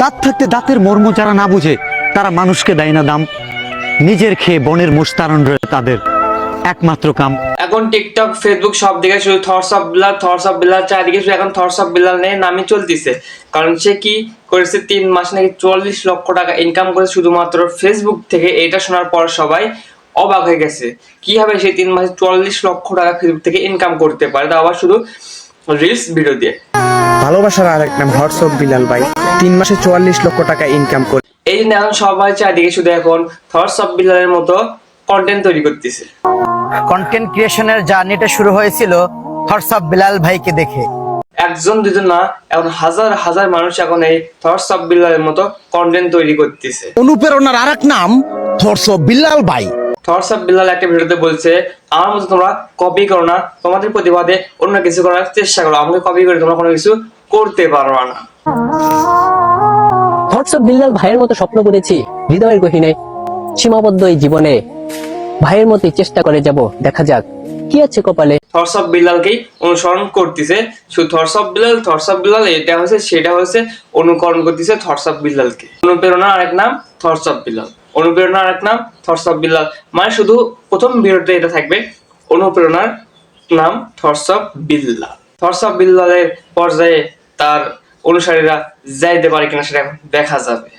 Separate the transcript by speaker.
Speaker 1: দাঁত থাকতে দাঁতের মর্ম যারা না বুঝে তারা মানুষকে দেয় না দাম। নিজের খেয়ে বনের মোষ তাড়ন তাদের একমাত্র কাম।
Speaker 2: এখন টিকটক, ফেসবুক সব দিকে শুধু থটস অফ বিল্লাল চারিদিকে শুধু এখন থটস অফ বিল্লাল নিয়ে নামই চলতেছে। কারণ সে কি করেছে, 3 মাস নাকি 44 লক্ষ টাকা ইনকাম করেছে শুধুমাত্র ফেসবুক থেকে। এটা শোনার পর সবাই অবাক হয়ে গেছে, কিভাবে সে 3 মাসে 44 লক্ষ টাকা ফেসবুক থেকে ইনকাম করতে পারে, তা আবার শুধু রিলস ভিডিও দিয়ে।
Speaker 3: ভালোবাসার আরেক নাম থটস অফ বিল্লাল ভাই 3 মাসে 44 লক্ষ টাকা ইনকাম করে।
Speaker 2: এই জন্য এখন সবাই চারিদিকে শুধু এখন থটস অফ বিল্লালের মতো কন্টেন্ট তৈরি করতেছে।
Speaker 4: কন্টেন্ট ক্রিয়েশনের জার্নিটা শুরু হয়েছিল থটস অফ বিলাল ভাইকে দেখে।
Speaker 2: একজন দুজন না, এখন হাজার হাজার মানুষ এখন এই থটস অফ বিল্লালের মতো কন্টেন্ট তৈরি করতেছে।
Speaker 5: অনুপ্রেরণার আরেক নাম থটস অফ বিল্লাল ভাই।
Speaker 2: থটস অফ বিল্লাল একটা ভিডিওতে বলছে, আমার মতো তোমরা কপি করো না, তোমাদের প্রতিবাদে অন্য কিছু করার চেষ্টা করো, আমাকে কপি করে তোমরা কোনো কিছু করতে পারো না।
Speaker 6: থটস অফ বিল্লাল ভাইয়ের মতো স্বপ্ন করেছি হৃদয়ের গহীনে, সীমাবদ্ধ এই জীবনে ভাইয়ের মতোই চেষ্টা করে যাব, দেখা যাক কি আছে কপালে।
Speaker 2: থটস অফ বিল্লালকেই অনুসরণ করতেছে শুধু থটস অফ বিল্লাল এটা হচ্ছে সেটা হচ্ছে, অনুকরণ করতেছে থটস অফ বিল্লালকে। অনুপ্রেরণার আরেক নাম থটস অফ বিল্লাল, অনুপ্রেরণার আরেক নাম থটস অফ বিল্লাল। মানে শুধু প্রথম ভিডিওতে এটা থাকবে, অনুপ্রেরণার নাম thoughts of Billal. Thoughts of বিল্লালের পর্যায়ে তার অনুসারীরা যাইতে পারে কিনা সেটা এখন দেখা যাবে।